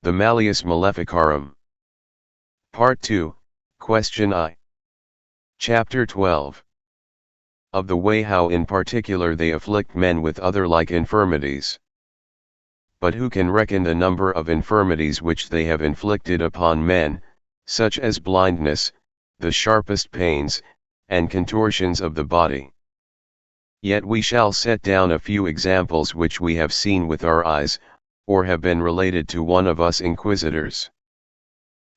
The Malleus Maleficarum. Part 2, Question I. Chapter 12. Of the way how in particular they afflict men with other like infirmities. But who can reckon the number of infirmities which they have inflicted upon men, such as blindness, the sharpest pains, and contortions of the body? Yet we shall set down a few examples which we have seen with our eyes, or have been related to one of us inquisitors.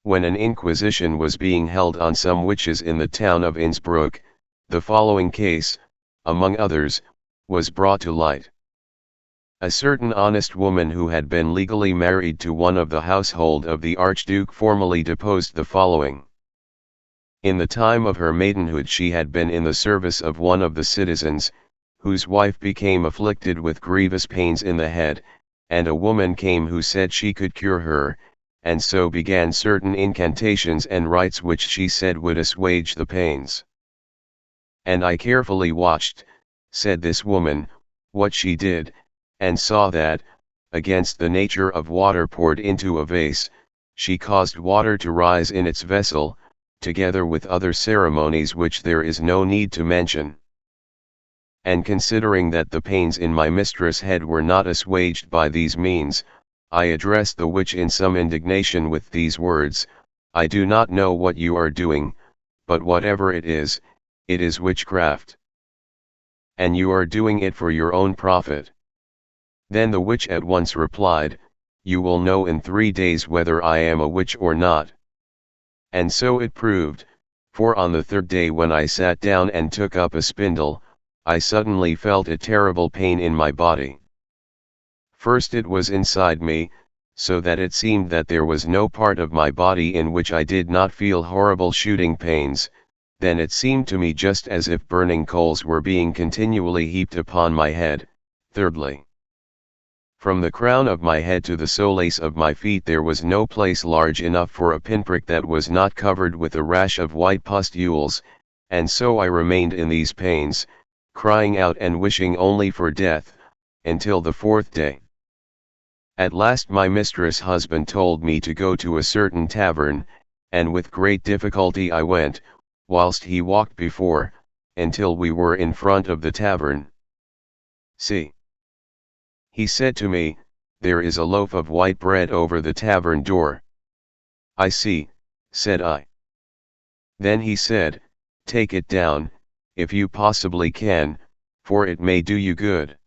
When an inquisition was being held on some witches in the town of Innsbruck, the following case, among others, was brought to light. A certain honest woman who had been legally married to one of the household of the Archduke formally deposed the following. In the time of her maidenhood she had been in the service of one of the citizens, whose wife became afflicted with grievous pains in the head, and a woman came who said she could cure her, and so began certain incantations and rites which she said would assuage the pains. And I carefully watched, said this woman, what she did, and saw that, against the nature of water poured into a vase, she caused water to rise in its vessel, together with other ceremonies which there is no need to mention. And considering that the pains in my mistress' head were not assuaged by these means, I addressed the witch in some indignation with these words, I do not know what you are doing, but whatever it is witchcraft. And you are doing it for your own profit. Then the witch at once replied, you will know in 3 days whether I am a witch or not. And so it proved, for on the 3rd day when I sat down and took up a spindle, I suddenly felt a terrible pain in my body. First it was inside me, so that it seemed that there was no part of my body in which I did not feel horrible shooting pains, then it seemed to me just as if burning coals were being continually heaped upon my head. Thirdly, from the crown of my head to the soles of my feet there was no place large enough for a pinprick that was not covered with a rash of white pustules, and so I remained in these pains, crying out and wishing only for death, until the 4th day. At last my mistress' husband told me to go to a certain tavern, and with great difficulty I went, whilst he walked before, until we were in front of the tavern. See, he said to me, there is a loaf of white bread over the tavern door. I see, said I. Then he said, take it down, if you possibly can, for it may do you good.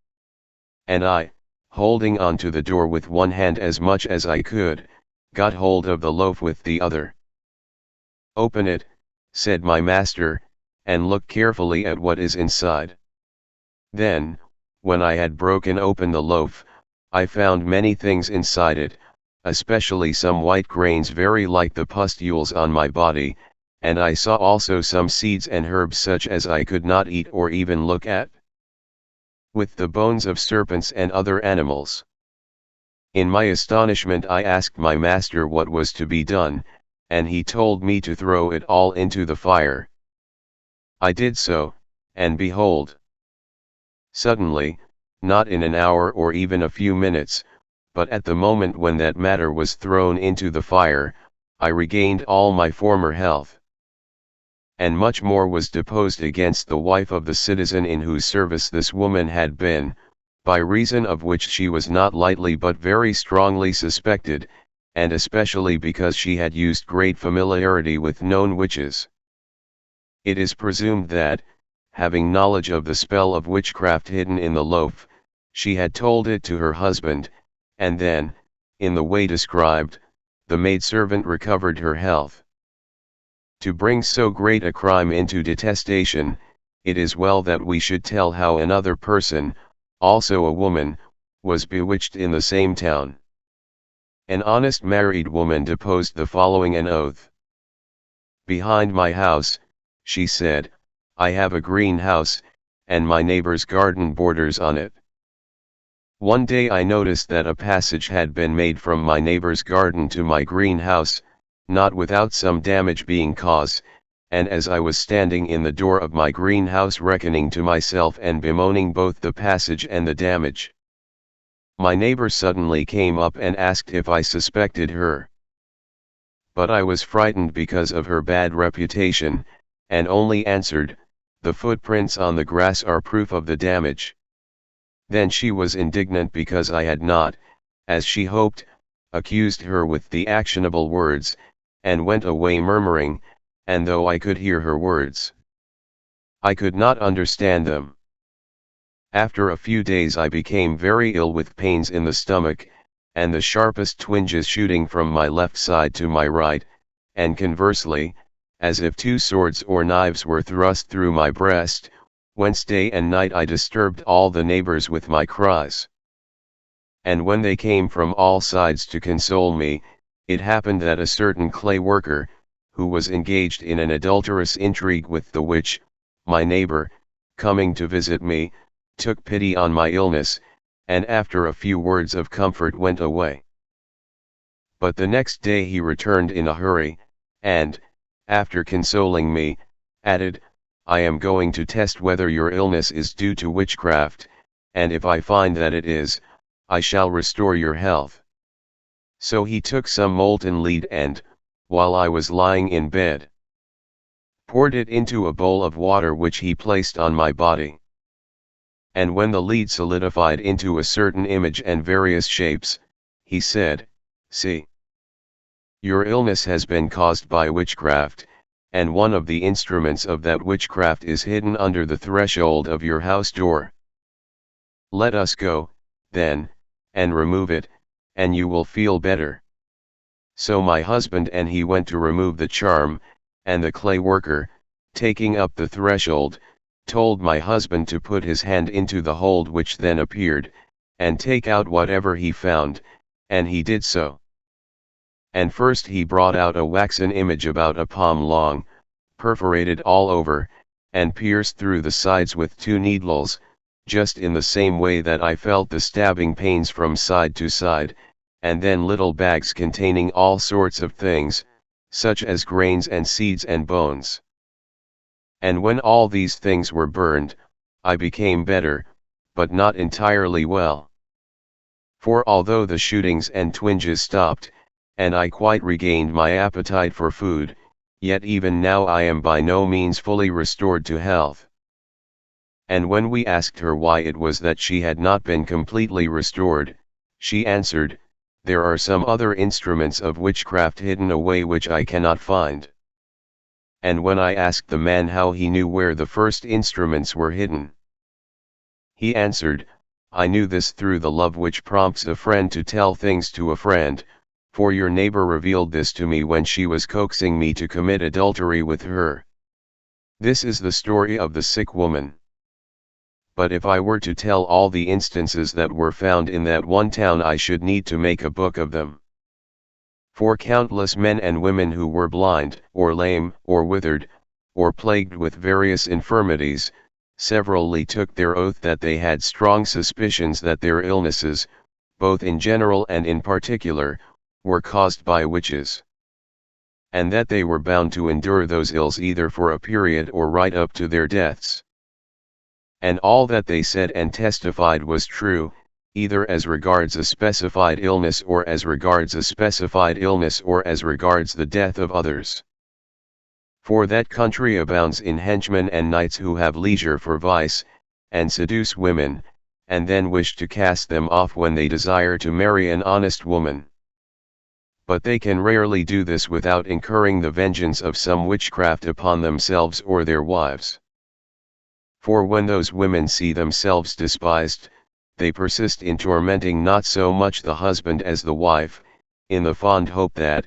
And I, holding on to the door with one hand as much as I could, got hold of the loaf with the other. Open it, said my master, and look carefully at what is inside. Then, when I had broken open the loaf, I found many things inside it, especially some white grains very like the pustules on my body, and I saw also some seeds and herbs such as I could not eat or even look at, with the bones of serpents and other animals. In my astonishment I asked my master what was to be done, and he told me to throw it all into the fire. I did so, and behold, suddenly, not in an hour or even a few minutes, but at the moment when that matter was thrown into the fire, I regained all my former health. And much more was deposed against the wife of the citizen in whose service this woman had been, by reason of which she was not lightly but very strongly suspected, and especially because she had used great familiarity with known witches. It is presumed that, having knowledge of the spell of witchcraft hidden in the loaf, she had told it to her husband, and then, in the way described, the maidservant recovered her health. To bring so great a crime into detestation, it is well that we should tell how another person, also a woman, was bewitched in the same town. An honest married woman deposed the following an oath. Behind my house, she said, I have a greenhouse, and my neighbor's garden borders on it. One day I noticed that a passage had been made from my neighbor's garden to my greenhouse, not without some damage being caused, and as I was standing in the door of my greenhouse reckoning to myself and bemoaning both the passage and the damage, my neighbor suddenly came up and asked if I suspected her. But I was frightened because of her bad reputation, and only answered, "The footprints on the grass are proof of the damage." Then she was indignant because I had not, as she hoped, accused her with the actionable words, and went away murmuring, and though I could hear her words, I could not understand them. After a few days I became very ill with pains in the stomach, and the sharpest twinges shooting from my left side to my right, and conversely, as if two swords or knives were thrust through my breast, whence day and night I disturbed all the neighbors with my cries. And when they came from all sides to console me, it happened that a certain clay worker, who was engaged in an adulterous intrigue with the witch, my neighbor, coming to visit me, took pity on my illness, and after a few words of comfort went away. But the next day he returned in a hurry, and, after consoling me, added, "I am going to test whether your illness is due to witchcraft, and if I find that it is, I shall restore your health." So he took some molten lead and, while I was lying in bed, poured it into a bowl of water which he placed on my body. And when the lead solidified into a certain image and various shapes, he said, "See, your illness has been caused by witchcraft, and one of the instruments of that witchcraft is hidden under the threshold of your house door. Let us go, then, and remove it, and you will feel better." So my husband and he went to remove the charm, and the clay worker, taking up the threshold, told my husband to put his hand into the hold which then appeared, and take out whatever he found, and he did so. And first he brought out a waxen image about a palm long, perforated all over, and pierced through the sides with 2 needles, just in the same way that I felt the stabbing pains from side to side, and then little bags containing all sorts of things, such as grains and seeds and bones. And when all these things were burned, I became better, but not entirely well. For although the shootings and twinges stopped, and I quite regained my appetite for food, yet even now I am by no means fully restored to health. And when we asked her why it was that she had not been completely restored, she answered, "There are some other instruments of witchcraft hidden away which I cannot find." And when I asked the man how he knew where the first instruments were hidden, he answered, "I knew this through the love which prompts a friend to tell things to a friend, for your neighbor revealed this to me when she was coaxing me to commit adultery with her." This is the story of the sick woman. But if I were to tell all the instances that were found in that one town, I should need to make a book of them. For countless men and women who were blind, or lame, or withered, or plagued with various infirmities, severally took their oath that they had strong suspicions that their illnesses, both in general and in particular, were caused by witches, and that they were bound to endure those ills either for a period or right up to their deaths. And all that they said and testified was true, either as regards a specified illness or as regards a specified illness or as regards the death of others. For that country abounds in henchmen and knights who have leisure for vice, and seduce women, and then wish to cast them off when they desire to marry an honest woman. But they can rarely do this without incurring the vengeance of some witchcraft upon themselves or their wives. For when those women see themselves despised, they persist in tormenting not so much the husband as the wife, in the fond hope that,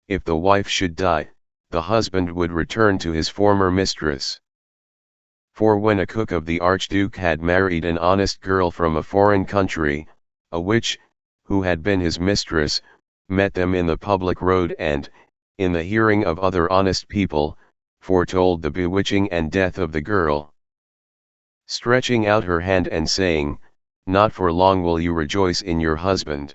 if the wife should die, the husband would return to his former mistress. For when a cook of the Archduke had married an honest girl from a foreign country, a witch, who had been his mistress, met them in the public road and, in the hearing of other honest people, foretold the bewitching and death of the girl, stretching out her hand and saying, "Not for long will you rejoice in your husband."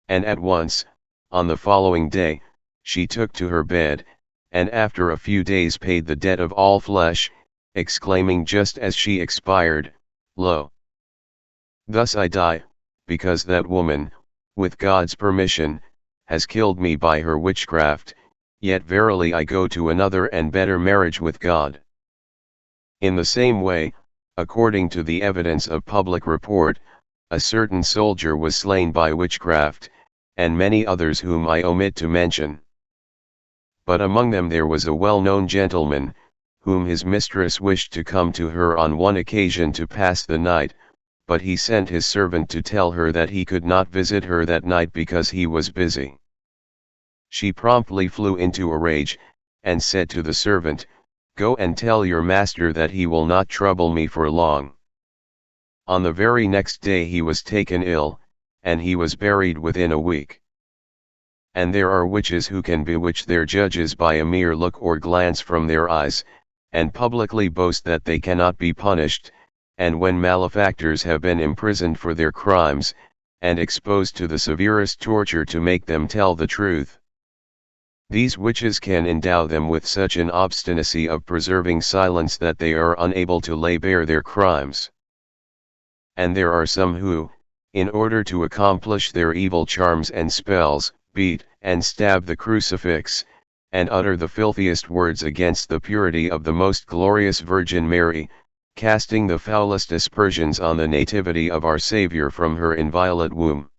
And at once, on the following day, she took to her bed, and after a few days paid the debt of all flesh, exclaiming just as she expired, "Lo! Thus I die, because that woman, with God's permission, has killed me by her witchcraft, yet verily I go to another and better marriage with God. In the same way, according to the evidence of public report, a certain soldier was slain by witchcraft, and many others whom I omit to mention. But among them there was a well-known gentleman, whom his mistress wished to come to her on one occasion to pass the night, but he sent his servant to tell her that he could not visit her that night because he was busy. She promptly flew into a rage, and said to the servant, "Go and tell your master that he will not trouble me for long." On the very next day he was taken ill, and he was buried within a week. And there are witches who can bewitch their judges by a mere look or glance from their eyes, and publicly boast that they cannot be punished, and when malefactors have been imprisoned for their crimes, and exposed to the severest torture to make them tell the truth, these witches can endow them with such an obstinacy of preserving silence that they are unable to lay bare their crimes. And there are some who, in order to accomplish their evil charms and spells, beat and stab the crucifix, and utter the filthiest words against the purity of the most glorious Virgin Mary, casting the foulest aspersions on the nativity of our Saviour from her inviolate womb.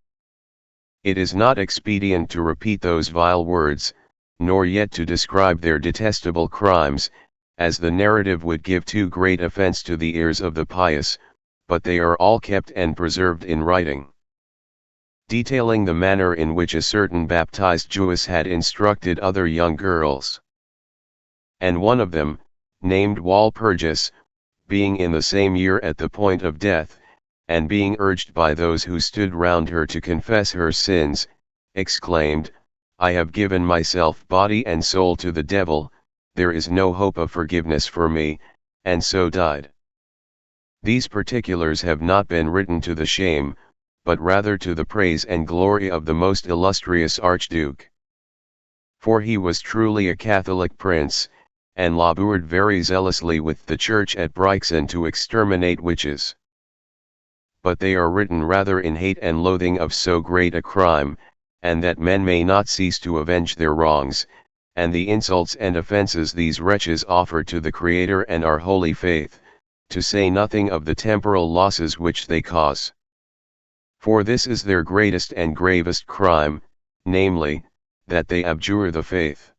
It is not expedient to repeat those vile words, nor yet to describe their detestable crimes, as the narrative would give too great offense to the ears of the pious, but they are all kept and preserved in writing, detailing the manner in which a certain baptized Jewess had instructed other young girls. And one of them, named Walpurgis, being in the same year at the point of death, and being urged by those who stood round her to confess her sins, exclaimed, "I have given myself body and soul to the devil, there is no hope of forgiveness for me," and so died. These particulars have not been written to the shame, but rather to the praise and glory of the most illustrious Archduke. For he was truly a Catholic prince, and labored very zealously with the Church at Brixen to exterminate witches. But they are written rather in hate and loathing of so great a crime, and that men may not cease to avenge their wrongs, and the insults and offences these wretches offer to the Creator and our holy faith, to say nothing of the temporal losses which they cause. For this is their greatest and gravest crime, namely, that they abjure the faith.